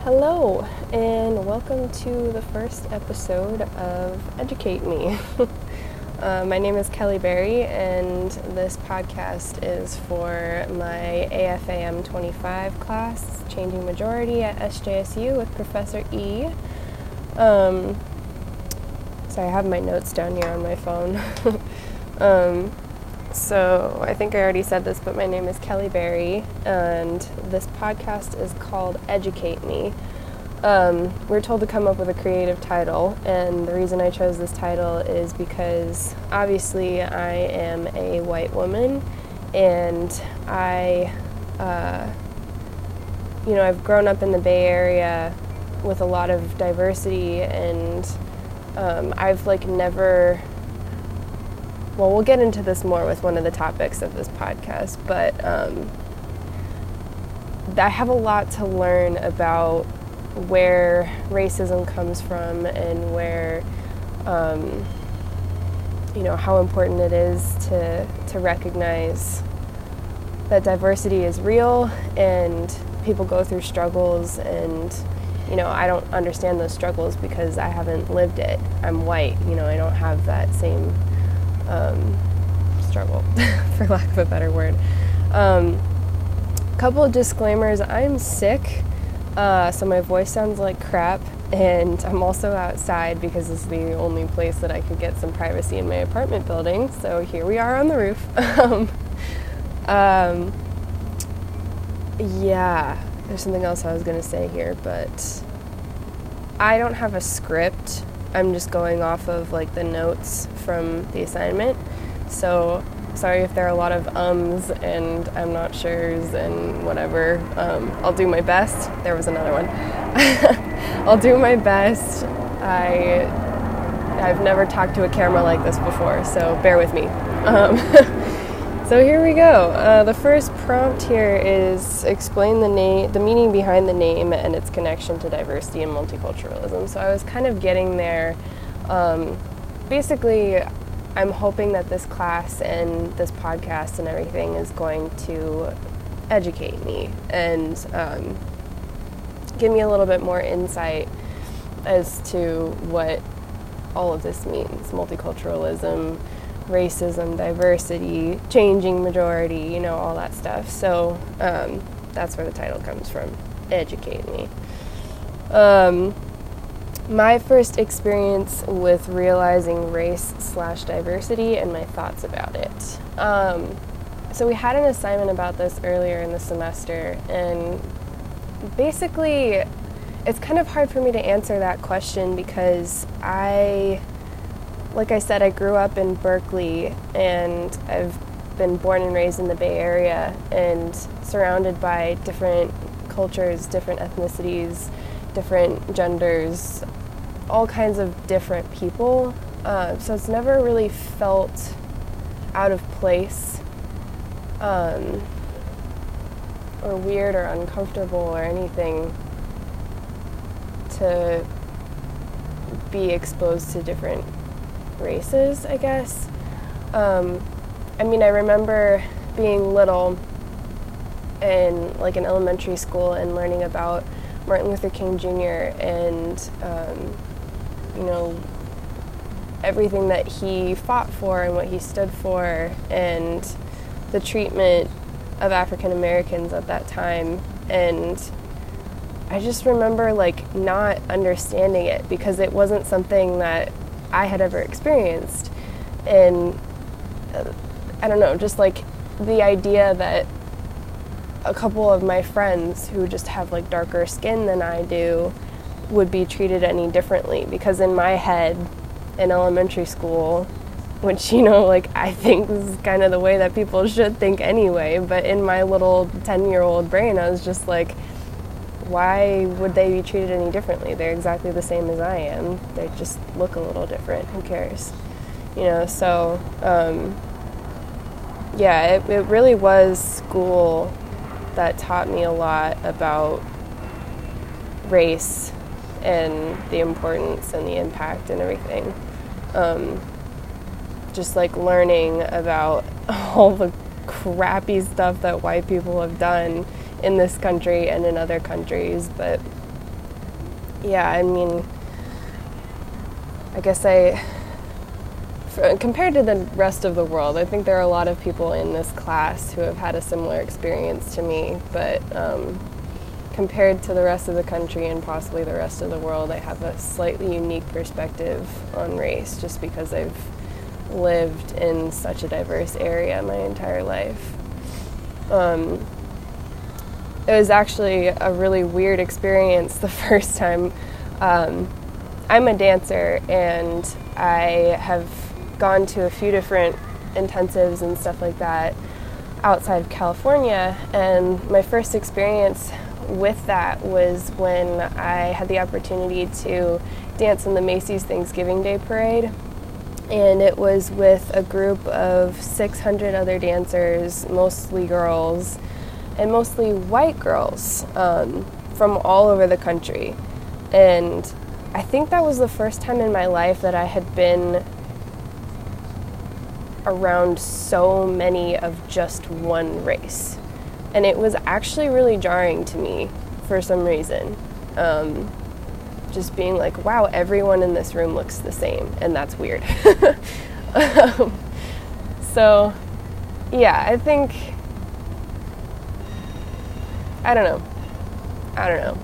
Hello, and welcome to the first episode of Educate Me. My name is Kelly Berry, and this podcast is for my AFAM 25 class, Changing Majority at SJSU with Professor E. So I have my notes down here on my phone. So I think I already said this, but my name is Kelly Berry, and this podcast is called Educate Me. We're told to come up with a creative title, and the reason I chose this title is because obviously I am a white woman, and I've grown up in the Bay Area with a lot of diversity, and I've never... Well, we'll get into this more with one of the topics of this podcast, but I have a lot to learn about where racism comes from and where, how important it is to recognize that diversity is real and people go through struggles, and, I don't understand those struggles because I haven't lived it. I'm white, I don't have that same struggle, for lack of a better word. Couple of disclaimers: I'm sick, so my voice sounds like crap, and I'm also outside because this is the only place that I could get some privacy in my apartment building, so here we are on the roof. There's something else I was going to say here, but I don't have a script. I'm just going off of the notes from the assignment, so sorry if there are a lot of ums and I'm not sure's and whatever. I'll do my best. There was another one. I'll do my best. I've never talked to a camera like this before, so bear with me. So here we go. The first prompt here is explain the meaning behind the name and its connection to diversity and multiculturalism. So I was kind of getting there. Basically, I'm hoping that this class and this podcast and everything is going to educate me and give me a little bit more insight as to what all of this means: multiculturalism, racism, diversity, changing majority, all that stuff. So that's where the title comes from, Educate Me. My first experience with realizing race/diversity and my thoughts about it. So we had an assignment about this earlier in the semester, and basically it's kind of hard for me to answer that question because like I said, I grew up in Berkeley, and I've been born and raised in the Bay Area and surrounded by different cultures, different ethnicities, different genders, all kinds of different people. So it's never really felt out of place or weird or uncomfortable or anything to be exposed to different races, I guess. I remember being little in an elementary school and learning about Martin Luther King Jr. and everything that he fought for and what he stood for and the treatment of African Americans at that time. And I just remember not understanding it because it wasn't something that I had ever experienced. And I don't know, just the idea that a couple of my friends who just have darker skin than I do would be treated any differently, because in my head in elementary school, which I think this is kind of the way that people should think anyway, but in my little 10-year-old brain I was just why would they be treated any differently? They're exactly the same as I am. They just look a little different. Who cares? So it really was school that taught me a lot about race and the importance and the impact and everything. Just learning about all the crappy stuff that white people have done in this country and in other countries, but yeah, I mean, I guess compared to the rest of the world, I think there are a lot of people in this class who have had a similar experience to me, but compared to the rest of the country and possibly the rest of the world, I have a slightly unique perspective on race just because I've lived in such a diverse area my entire life. It was actually a really weird experience the first time. I'm a dancer, and I have gone to a few different intensives and stuff like that outside of California, and my first experience with that was when I had the opportunity to dance in the Macy's Thanksgiving Day Parade, and it was with a group of 600 other dancers, mostly girls, and mostly white girls from all over the country. And I think that was the first time in my life that I had been around so many of just one race. And it was actually really jarring to me for some reason. Just being like, wow, everyone in this room looks the same, and that's weird. So, yeah, I think, I don't know.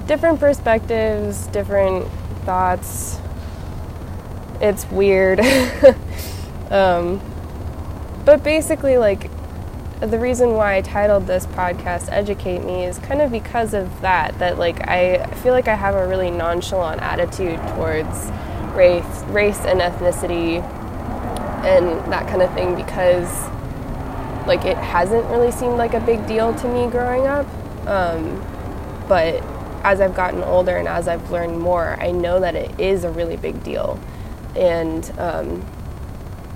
Different perspectives, different thoughts. It's weird. But basically, like, the reason why I titled this podcast Educate Me is kind of because of that like I feel like I have a really nonchalant attitude towards race and ethnicity and that kind of thing, because like it hasn't really seemed like a big deal to me growing up, but as I've gotten older and as I've learned more, I know that it is a really big deal, and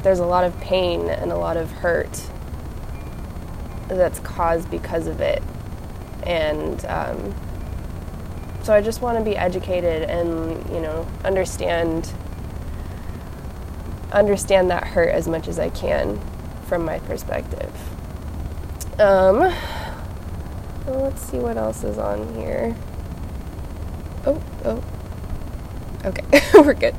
there's a lot of pain and a lot of hurt that's caused because of it. And so I just want to be educated and, you know, understand that hurt as much as I can from my perspective. Well, let's see what else is on here. Oh, okay. We're good.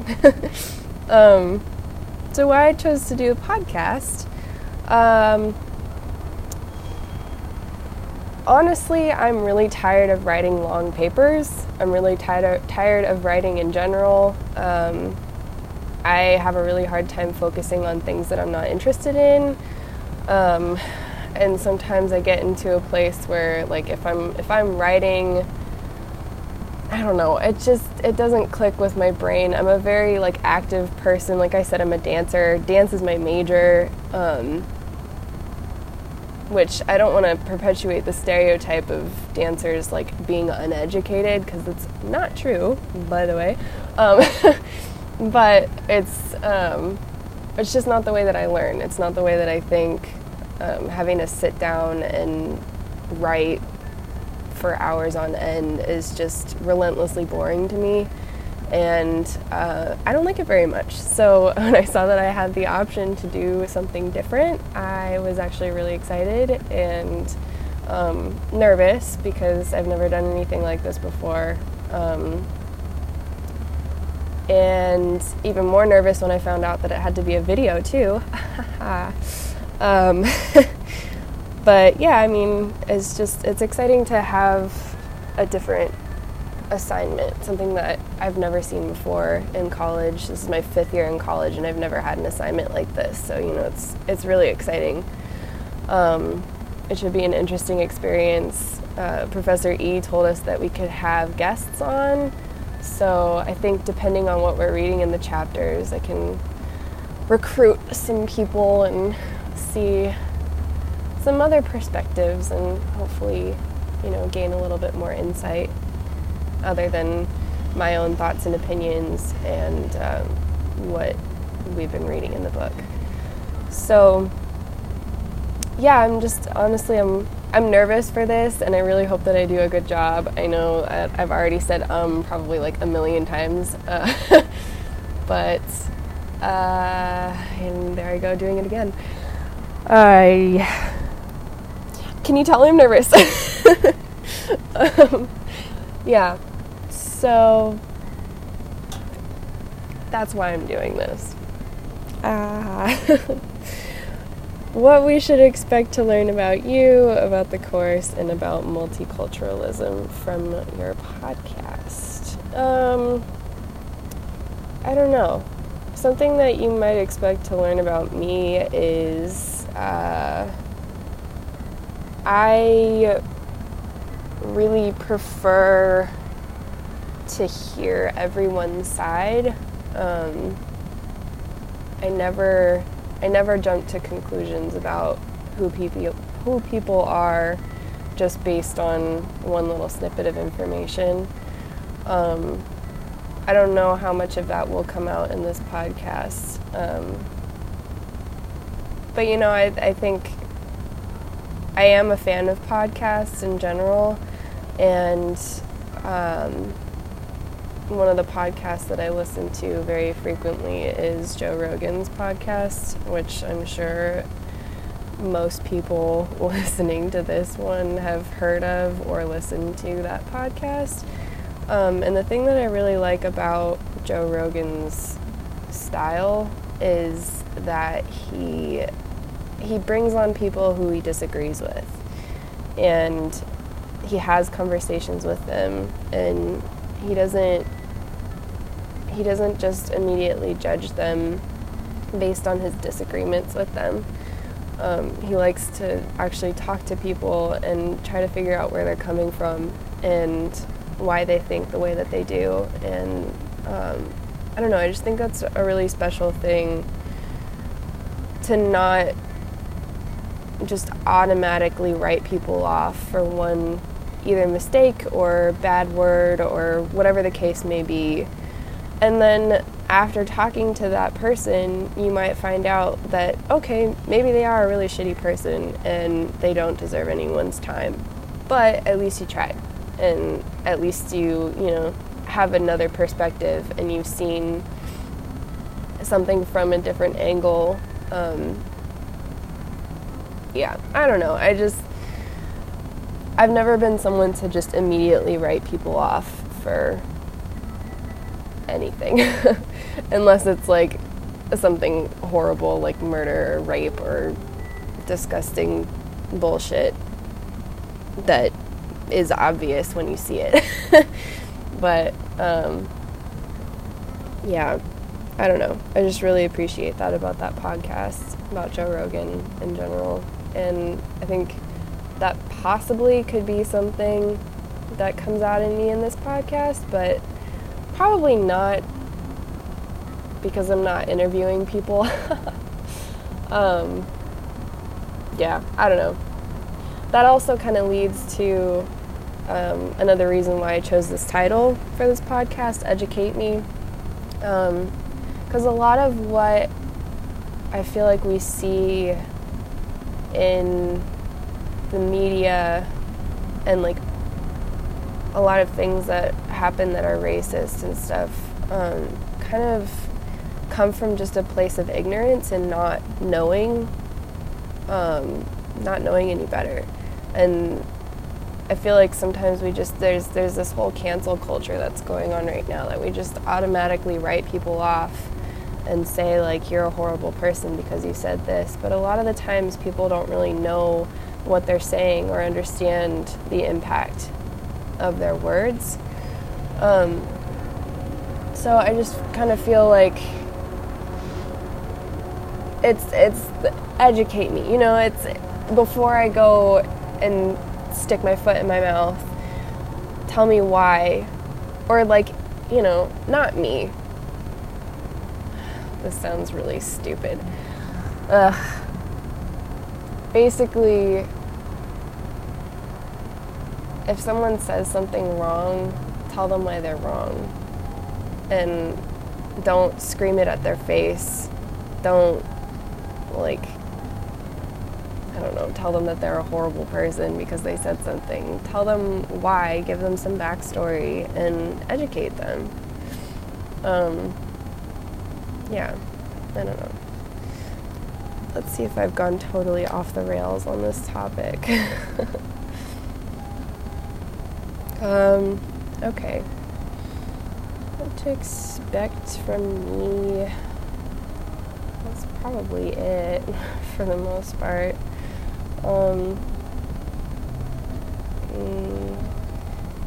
So why I chose to do a podcast, honestly, I'm really tired of writing long papers. I'm really tired of writing in general. I have a really hard time focusing on things that I'm not interested in. And sometimes I get into a place where, like, if I'm writing, I don't know, it doesn't click with my brain. I'm a very, like, active person. Like I said, I'm a dancer. Dance is my major. Which I don't want to perpetuate the stereotype of dancers like being uneducated, because it's not true, by the way. But it's just not the way that I learn. It's not the way that I think. Having to sit down and write for hours on end is just relentlessly boring to me, and I don't like it very much. So when I saw that I had the option to do something different, I was actually really excited and nervous, because I've never done anything like this before, and even more nervous when I found out that it had to be a video too. But yeah, I mean, it's exciting to have a different assignment, something that I've never seen before in college. This is my 5th year in college, and I've never had an assignment like this, so, you know, it's really exciting. It should be an interesting experience. Professor E told us that we could have guests on, so I think depending on what we're reading in the chapters, I can recruit some people and see some other perspectives and hopefully, you know, gain a little bit more insight other than my own thoughts and opinions and what we've been reading in the book. So yeah, I'm nervous for this, and I really hope that I do a good job. I know I've already said probably like a million times, but and there I go doing it again. Can you tell I'm nervous? Yeah. So that's why I'm doing this. What we should expect to learn about you, about the course, and about multiculturalism from your podcast. I don't know. Something that you might expect to learn about me is I really prefer to hear everyone's side. I never jump to conclusions about who people are just based on one little snippet of information. I don't know how much of that will come out in this podcast. But I think I am a fan of podcasts in general, and one of the podcasts that I listen to very frequently is Joe Rogan's podcast, which I'm sure most people listening to this one have heard of or listened to that podcast. And the thing that I really like about Joe Rogan's style is that he brings on people who he disagrees with, and he has conversations with them, and he doesn't just immediately judge them based on his disagreements with them. He likes to actually talk to people and try to figure out where they're coming from and why they think the way that they do. And I don't know, I just think that's a really special thing, to not just automatically write people off for one either mistake or bad word or whatever the case may be. And then after talking to that person, you might find out that, okay, maybe they are a really shitty person and they don't deserve anyone's time. But at least you tried. And at least you have another perspective, and you've seen something from a different angle. I don't know. I've never been someone to just immediately write people off for anything, unless it's like something horrible like murder or rape or disgusting bullshit that is obvious when you see it. But I don't know. I just really appreciate that about that podcast, about Joe Rogan in general. And I think that possibly could be something that comes out in me in this podcast, but probably not, because I'm not interviewing people. I don't know. That also kind of leads to another reason why I chose this title for this podcast, Educate Me. Because a lot of what I feel like we see in the media and like a lot of things that happen that are racist and stuff kind of come from just a place of ignorance and not knowing any better. And I feel like sometimes there's this whole cancel culture that's going on right now, that we just automatically write people off and say like, you're a horrible person because you said this. But a lot of the times people don't really know what they're saying or understand the impact of their words. So I just kind of feel like it's educate me, it's before I go and stick my foot in my mouth, tell me why, or like, not me. This sounds really stupid. Basically, if someone says something wrong, tell them why they're wrong. And don't scream it at their face. Don't, tell them that they're a horrible person because they said something. Tell them why, give them some backstory, and educate them. I don't know. Let's see if I've gone totally off the rails on this topic. Okay. what to expect from me. That's probably it for the most part.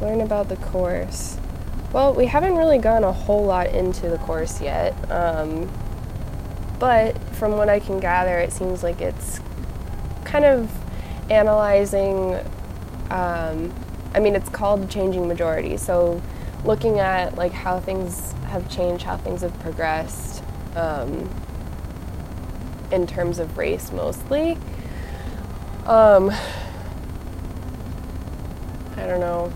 Learn about the course. Well, we haven't really gone a whole lot into the course yet, but from what I can gather, it seems like it's kind of analyzing, it's called Changing Majority, so looking at like how things have changed, how things have progressed in terms of race mostly. I don't know.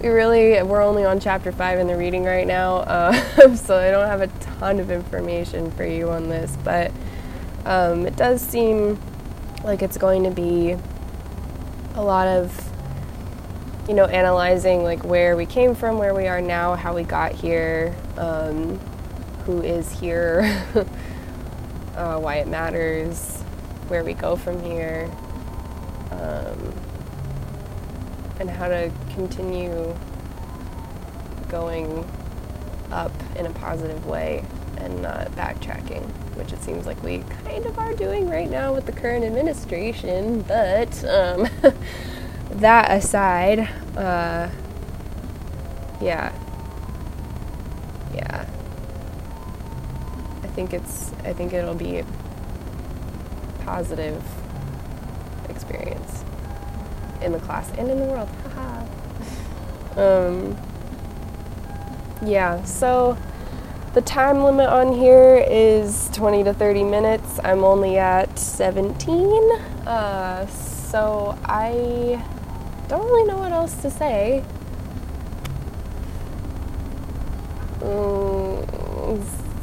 We're only on chapter 5 in the reading right now, so I don't have a ton of information for you on this, but it does seem like it's going to be a lot of, analyzing like where we came from, where we are now, how we got here, who is here, why it matters, where we go from here, and how to continue going up in a positive way and not backtracking, which it seems like we kind of are doing right now with the current administration, but that aside, yeah, I think it'll be a positive experience in the class and in the world. Yeah, so the time limit on here is 20 to 30 minutes. I'm only at 17, so I don't really know what else to say.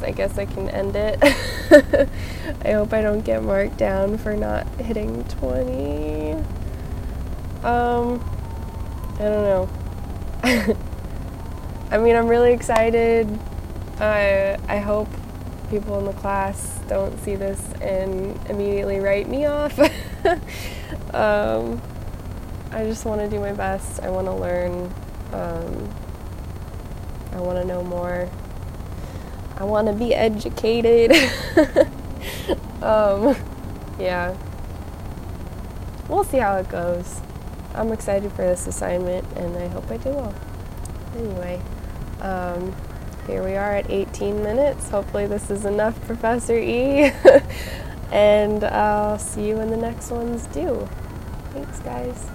I guess I can end it. I hope I don't get marked down for not hitting 20. I don't know. I'm really excited. I hope people in the class don't see this and immediately write me off. I just want to do my best. I want to learn. I want to know more. I want to be educated. Yeah. We'll see how it goes. I'm excited for this assignment, and I hope I do well. Anyway, here we are at 18 minutes. Hopefully this is enough, Professor E. And I'll see you when the next one's due. Thanks, guys.